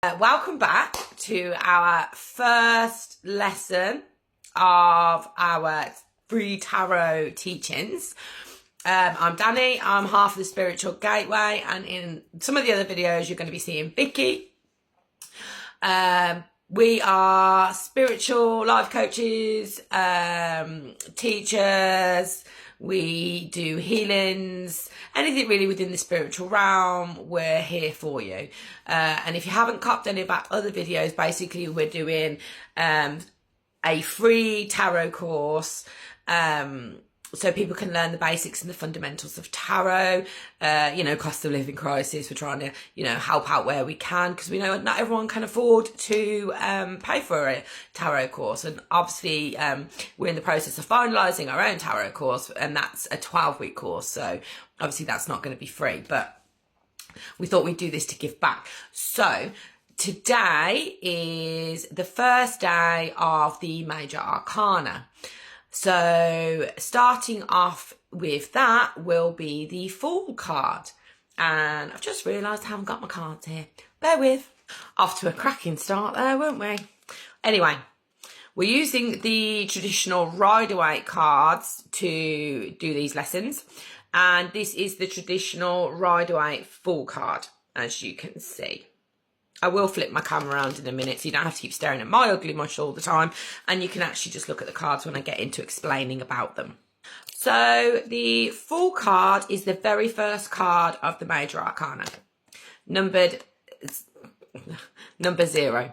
Welcome back to our first lesson of our free tarot teachings. I'm Danny, I'm half of the Spiritual Gateway, and in some of the other videos you're going to be seeing Vicky. We are spiritual life coaches, teachers. We do healings, anything really within the spiritual realm, we're here for you. And if you haven't copped any of our other videos, basically we're doing a free tarot course so people can learn the basics and the fundamentals of tarot. Cost of living crisis, we're trying to, help out where we can, because we know not everyone can afford to pay for a tarot course. And obviously we're in the process of finalising our own tarot course, and that's a 12-week course. So obviously that's not going to be free, but we thought we'd do this to give back. So today is the first day of the Major Arcana. So starting off with that will be the Fool card. And I've just realised I haven't got my cards here. Bear with. Off to a cracking start there, weren't we? Anyway, we're using the traditional Rider-Waite cards to do these lessons. And this is the traditional Rider-Waite Fool card, as you can see. I will flip my camera around in a minute so you don't have to keep staring at my ugly mush all the time, and you can actually just look at the cards when I get into explaining about them. So the Fool card is the very first card of the Major Arcana, number 0.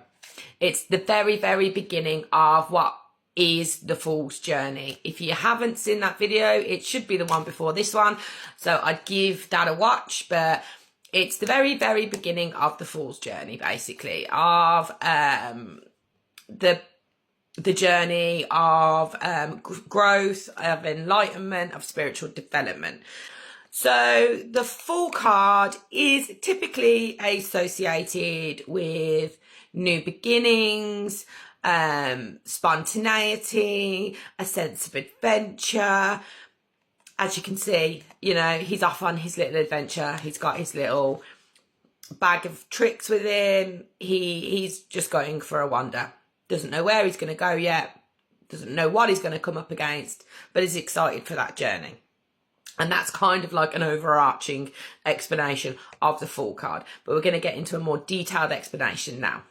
It's the very, very beginning of what is the Fool's journey. If you haven't seen that video, it should be the one before this one, so I'd give that a watch. But it's the very, very beginning of the Fool's journey, basically, of the journey of growth, of enlightenment, of spiritual development. So the Fool card is typically associated with new beginnings, spontaneity, a sense of adventure. As you can see, he's off on his little adventure. He's got his little bag of tricks with him. He's just going for a wander. Doesn't know where he's going to go yet. Doesn't know what he's going to come up against, but is excited for that journey. And that's kind of like an overarching explanation of the Fool card. But we're going to get into a more detailed explanation now.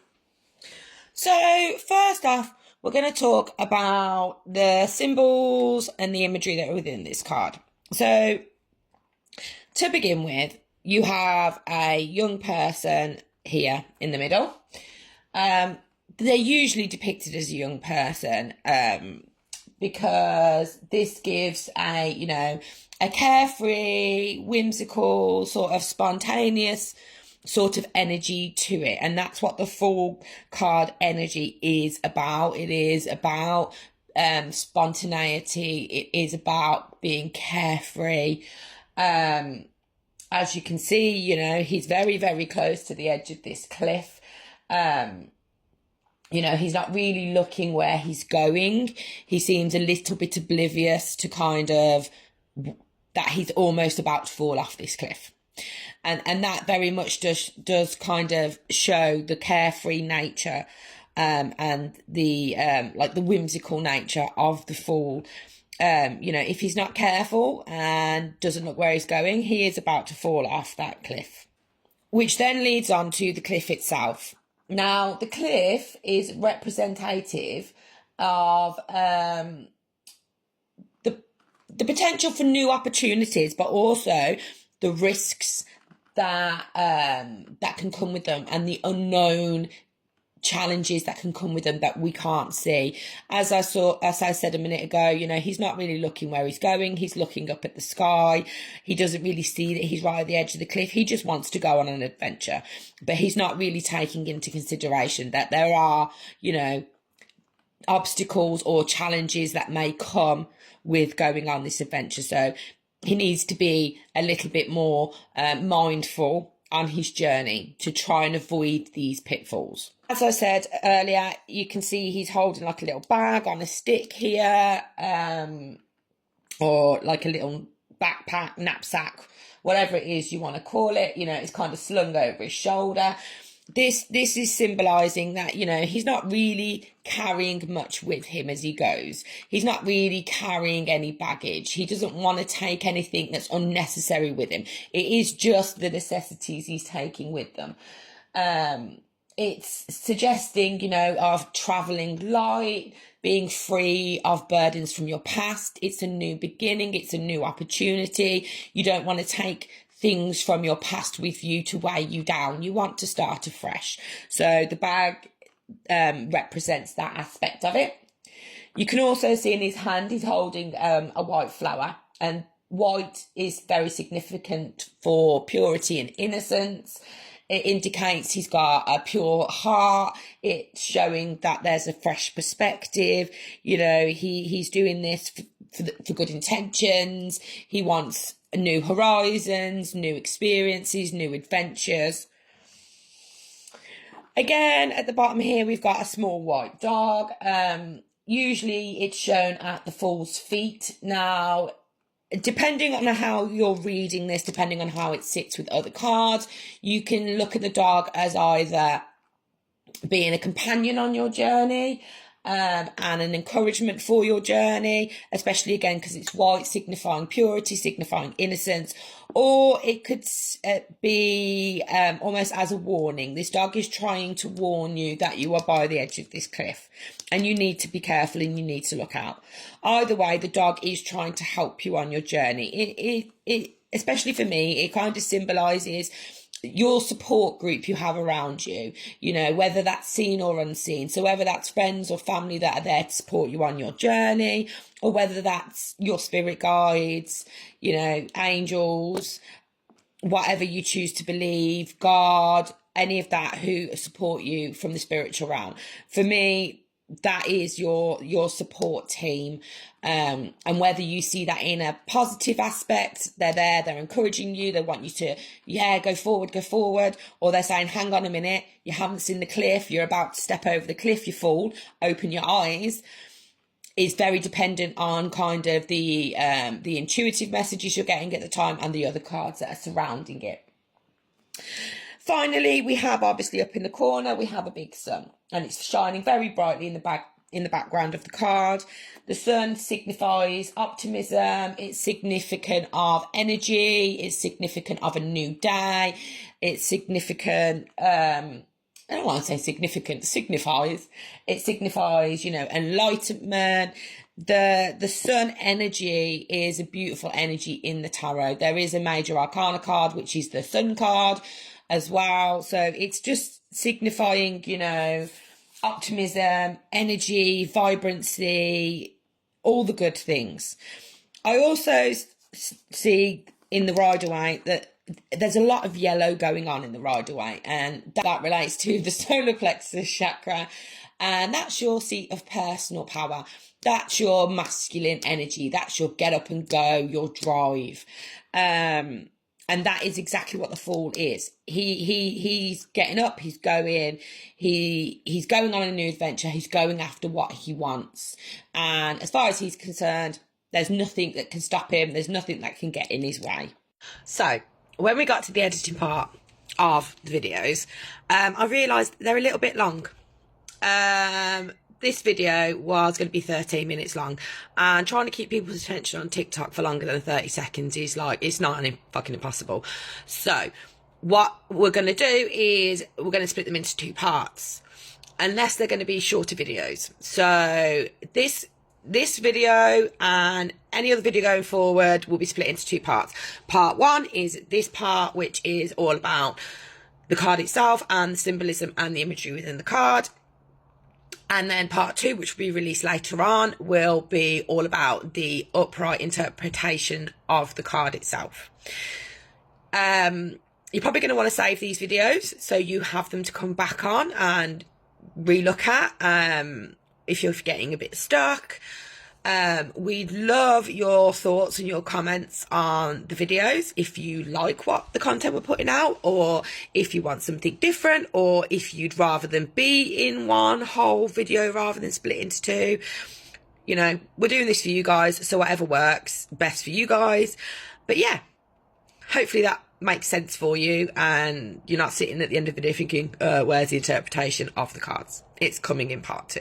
So first off, we're going to talk about the symbols and the imagery that are within this card. So to begin with, you have a young person here in the middle. They're usually depicted as a young person because this gives a carefree, whimsical, sort of spontaneous sort of energy to it. And that's what the Fool card energy is about. It is about spontaneity. It is about being carefree. As you can see, he's very, very close to the edge of this cliff. He's not really looking where he's going. He seems a little bit oblivious to kind of that he's almost about to fall off this cliff. And that very much does kind of show the carefree nature and the the whimsical nature of the Fool. If he's not careful and doesn't look where he's going, he is about to fall off that cliff, which then leads on to the cliff itself. Now, the cliff is representative of the potential for new opportunities, but also the risks that can come with them, and the unknown challenges that can come with them that we can't see. As I said a minute ago, he's not really looking where he's going. He's looking up at the sky. He doesn't really see that he's right at the edge of the cliff. He just wants to go on an adventure, but he's not really taking into consideration that there are, obstacles or challenges that may come with going on this adventure. So he needs to be a little bit more mindful on his journey to try and avoid these pitfalls. As I said earlier, you can see he's holding like a little bag on a stick here, or like a little backpack, knapsack, whatever it is you want to call it. It's kind of slung over his shoulder. this is symbolizing that, you know, he's not really carrying much with him as he goes. He's not really carrying any baggage. He doesn't want to take anything that's unnecessary with him. It is just the necessities he's taking with them. It's suggesting, you know, of traveling light, being free of burdens from your past. It's a new beginning. It's a new opportunity. You don't want to take things from your past with you to weigh you down. You want to start afresh. So the bag represents that aspect of it. You can also see in his hand he's holding a white flower, and white is very significant for purity and innocence. It indicates he's got a pure heart. It's showing that there's a fresh perspective. You know, he's doing this for good intentions. He wants new horizons, new experiences, new adventures. Again, at the bottom here, we've got a small white dog. Usually it's shown at the Fool's feet. Now, depending on how you're reading this, depending on how it sits with other cards, you can look at the dog as either being a companion on your journey, and an encouragement for your journey, especially again because it's white, signifying purity, signifying innocence, or it could be almost as a warning. This dog is trying to warn you that you are by the edge of this cliff and you need to be careful and you need to look out. Either way, the dog is trying to help you on your journey. It especially for me, it kind of symbolizes your support group you have around you, you know, whether that's seen or unseen. So whether that's friends or family that are there to support you on your journey, or whether that's your spirit guides, you know, angels, whatever you choose to believe, God, any of that who support you from the spiritual realm. For me, that is your support team. And whether you see that in a positive aspect, they're there, they're encouraging you, they want you to, go forward, or they're saying, hang on a minute, you haven't seen the cliff, you're about to step over the cliff, you fall, open your eyes, is very dependent on kind of the intuitive messages you're getting at the time and the other cards that are surrounding it. Finally, we have obviously up in the corner, we have a big sun, and it's shining very brightly in the background of the card. The sun signifies optimism. It's significant of energy. It's significant of a new day. It's significant, I don't want to say significant, signifies. It signifies, you know, enlightenment. The sun energy is a beautiful energy in the tarot. There is a major arcana card, which is the sun card as well. So it's just signifying, you know, optimism, energy, vibrancy, all the good things. I also see in the Rider-Waite that there's a lot of yellow going on in the Rider-Waite, and that relates to the solar plexus chakra, and that's your seat of personal power. That's your masculine energy. That's your get up and go, your drive. And that is exactly what the Fool is. He's getting up, he's going, he's going on a new adventure, he's going after what he wants. And as far as he's concerned, there's nothing that can stop him, there's nothing that can get in his way. So, when we got to the editing part of the videos, I realised they're a little bit long. This video was going to be 13 minutes long, and trying to keep people's attention on TikTok for longer than 30 seconds is like, it's not fucking impossible. So what we're going to do is we're going to split them into two parts, unless they're going to be shorter videos. So this video and any other video going forward will be split into two parts. Part one is this part, which is all about the card itself and the symbolism and the imagery within the card. And then part two, which will be released later on, will be all about the upright interpretation of the card itself. You're probably going to want to save these videos so you have them to come back on and relook at if you're getting a bit stuck. We'd love your thoughts and your comments on the videos, if you like what the content we're putting out, or if you want something different, or if you'd rather them be in one whole video rather than split into two. You know, we're doing this for you guys, so whatever works best for you guys. But yeah, hopefully that makes sense for you and you're not sitting at the end of the video thinking, where's the interpretation of the cards? It's coming in part 2.